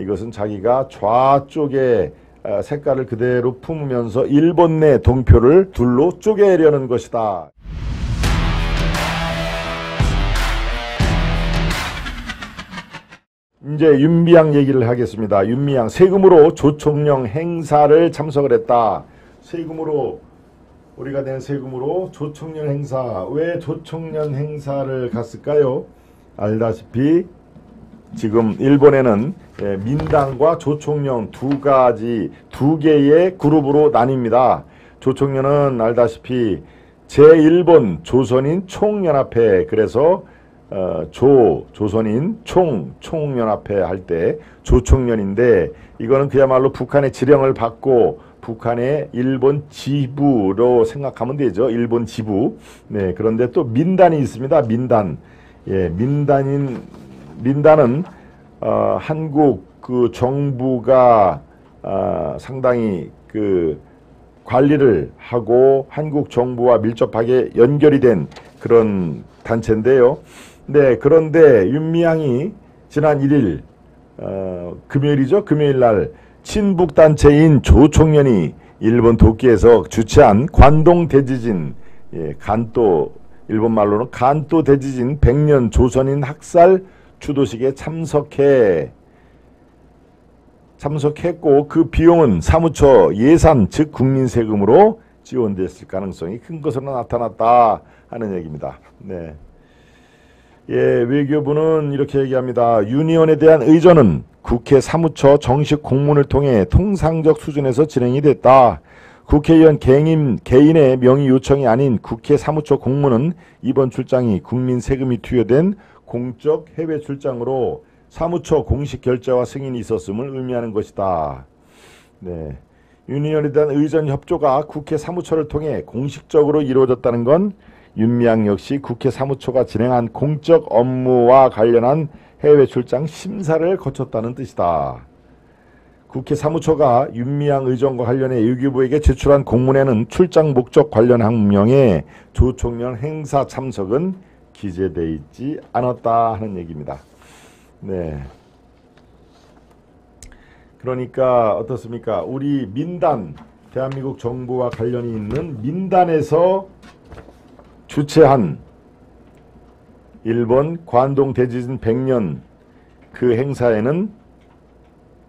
이것은 자기가 좌쪽에 색깔을 그대로 품으면서 일본 내 동표를 둘로 쪼개려는 것이다. 이제 윤미향 얘기를 하겠습니다. 윤미향 세금으로 조총련 행사를 참석을 했다. 세금으로 우리가 낸 세금으로 조총련 행사. 왜 조총련 행사를 갔을까요? 알다시피 지금 일본에는 민당과 조총련 두 개의 그룹으로 나뉩니다. 조총련은 알다시피 제1번 조선인 총연합회, 그래서 조선인 총연합회 할 때 조총련인데, 이거는 그야말로 북한의 지령을 받고 북한의 일본 지부로 생각하면 되죠. 일본 지부. 네, 그런데 또 민단이 있습니다. 민단. 예, 민단은 한국 그 정부가 상당히 그 관리를 하고 한국 정부와 밀접하게 연결이 된 그런 단체인데요. 네, 그런데 윤미향이 지난 1일 금요일이죠. 금요일 날 친북단체인 조총련이 일본 도쿄에서 주최한 관동 대지진, 간도, 일본말로는 간도 대지진 100년 조선인 학살 추도식에 참석했고, 그 비용은 사무처 예산, 즉 국민세금으로 지원됐을 가능성이 큰 것으로 나타났다 하는 얘기입니다. 네. 예, 외교부는 이렇게 얘기합니다. 유니온에 대한 의전은 국회 사무처 정식 공문을 통해 통상적 수준에서 진행이 됐다. 국회의원 개인의 명의 요청이 아닌 국회 사무처 공문은 이번 출장이 국민 세금이 투여된 공적 해외 출장으로 사무처 공식 결재와 승인이 있었음을 의미하는 것이다. 네. 유니온에 대한 의전 협조가 국회 사무처를 통해 공식적으로 이루어졌다는 건 윤미향 역시 국회 사무처가 진행한 공적 업무와 관련한 해외 출장 심사를 거쳤다는 뜻이다. 국회 사무처가 윤미향 의전과 관련해 외교부에게 제출한 공문에는 출장 목적 관련 항명에 조총련 행사 참석은 기재되어 있지 않았다 하는 얘기입니다. 네. 그러니까 어떻습니까? 우리 민단, 대한민국 정부와 관련이 있는 민단에서 주최한 일본 관동 대지진 100년 그 행사에는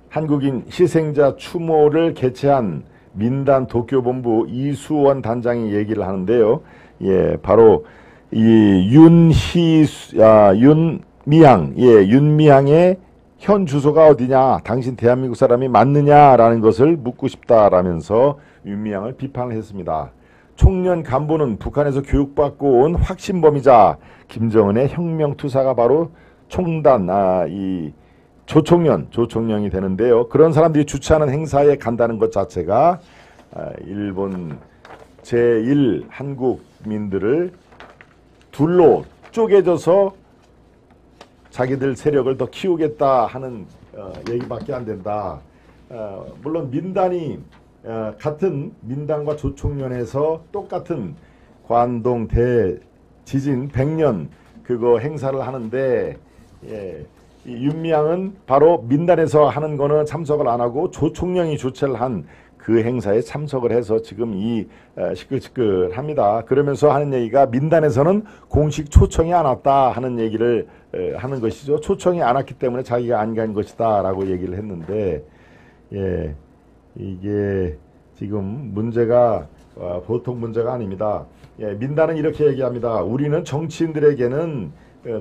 한국인 희생자 추모를 개최한 민단 도쿄본부 이수원 단장이 얘기를 하는데요. 예, 바로 이 윤미향의 현 주소가 어디냐, 당신 대한민국 사람이 맞느냐라는 것을 묻고 싶다라면서 윤미향을 비판을 했습니다. 총련 간부는 북한에서 교육받고 온 확신범이자 김정은의 혁명투사가 바로 이 조총련이 되는데요. 그런 사람들이 주최하는 행사에 간다는 것 자체가 일본 제1 한국민들을 둘로 쪼개져서 자기들 세력을 더 키우겠다 하는 얘기밖에 안 된다. 물론 민단이 같은 민단과 조총련에서 똑같은 관동 대지진 100년 그거 행사를 하는데, 예, 이 윤미향은 바로 민단에서 하는 거는 참석을 안 하고 조총련이 주최를 한 그 행사에 참석을 해서 지금 이 시끌시끌합니다. 그러면서 하는 얘기가 민단에서는 공식 초청이 안 왔다 하는 얘기를 하는 것이죠. 초청이 안 왔기 때문에 자기가 안 간 것이다 라고 얘기를 했는데, 예, 이게 지금 문제가 보통 문제가 아닙니다. 예, 민단은 이렇게 얘기합니다. 우리는 정치인들에게는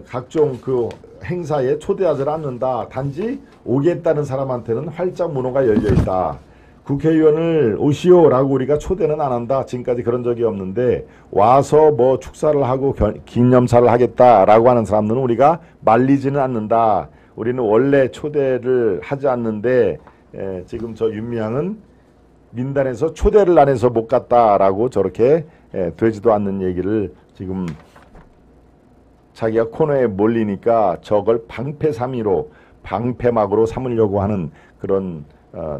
각종 그 행사에 초대하지 않는다. 단지 오겠다는 사람한테는 활짝 문호가 열려있다. 국회의원을 오시오라고 우리가 초대는 안 한다. 지금까지 그런 적이 없는데 와서 뭐 축사를 하고 기념사를 하겠다라고 하는 사람들은 우리가 말리지는 않는다. 우리는 원래 초대를 하지 않는데 지금 저 윤미향은 민단에서 초대를 안 해서 못 갔다라고 저렇게 되지도 않는 얘기를 지금 자기가 코너에 몰리니까 저걸 방패막으로 삼으려고 하는 그런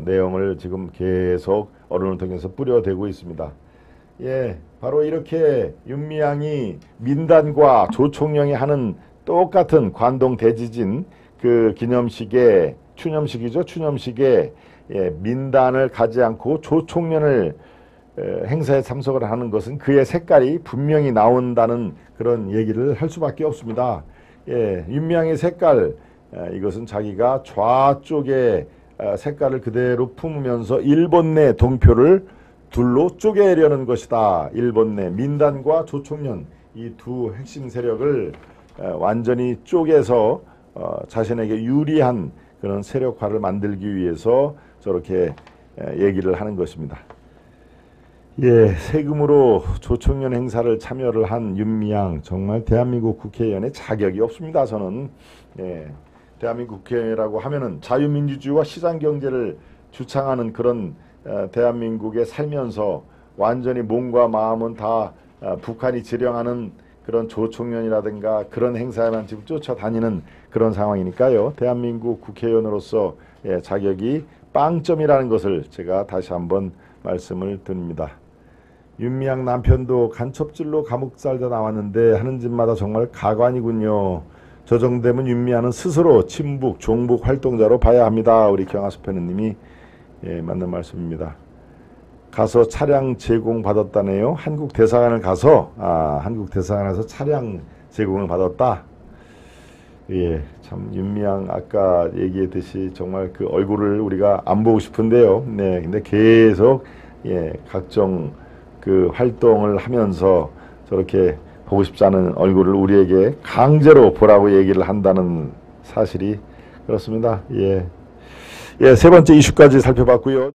내용을 지금 계속 언론을 통해서 뿌려대고 있습니다. 예, 바로 이렇게 윤미향이 민단과 조총련이 하는 똑같은 관동 대지진 그 기념식에 추념식이죠. 추념식에 민단을 가지 않고 조총련을 행사에 참석을 하는 것은 그의 색깔이 분명히 나온다는 그런 얘기를 할 수밖에 없습니다. 윤미향의 색깔, 이것은 자기가 좌쪽에 색깔을 그대로 품으면서 일본 내 동표를 둘로 쪼개려는 것이다. 일본 내 민단과 조총련 이 두 핵심 세력을 완전히 쪼개서 자신에게 유리한 그런 세력화를 만들기 위해서 저렇게 얘기를 하는 것입니다. 세금으로 조총련 행사를 참여를 한 윤미향, 정말 대한민국 국회의원의 자격이 없습니다. 저는 대한민국 국회라고 하면은 자유민주주의와 시장경제를 주창하는 그런 대한민국에 살면서 완전히 몸과 마음은 다 북한이 지령하는 그런 조총련이라든가 그런 행사에만 지금 쫓아다니는 그런 상황이니까요. 대한민국 국회의원으로서 자격이 빵점이라는 것을 제가 다시 한번 말씀을 드립니다. 윤미향 남편도 간첩질로 감옥 살다 나왔는데 하는 짓마다 정말 가관이군요. 저 정도 되면 윤미향은 스스로 친북, 종북 활동자로 봐야 합니다. 우리 경하수 패너님이 맞는 말씀입니다. 가서 차량 제공 받았다네요. 한국 대사관을 가서 한국 대사관에서 차량 제공을 받았다. 참 윤미향 아까 얘기했듯이 정말 그 얼굴을 우리가 안 보고 싶은데요. 근데 계속 각종 그 활동을 하면서 저렇게 보고 싶지 않은 얼굴을 우리에게 강제로 보라고 얘기를 한다는 사실이 그렇습니다. 세 번째 이슈까지 살펴봤고요.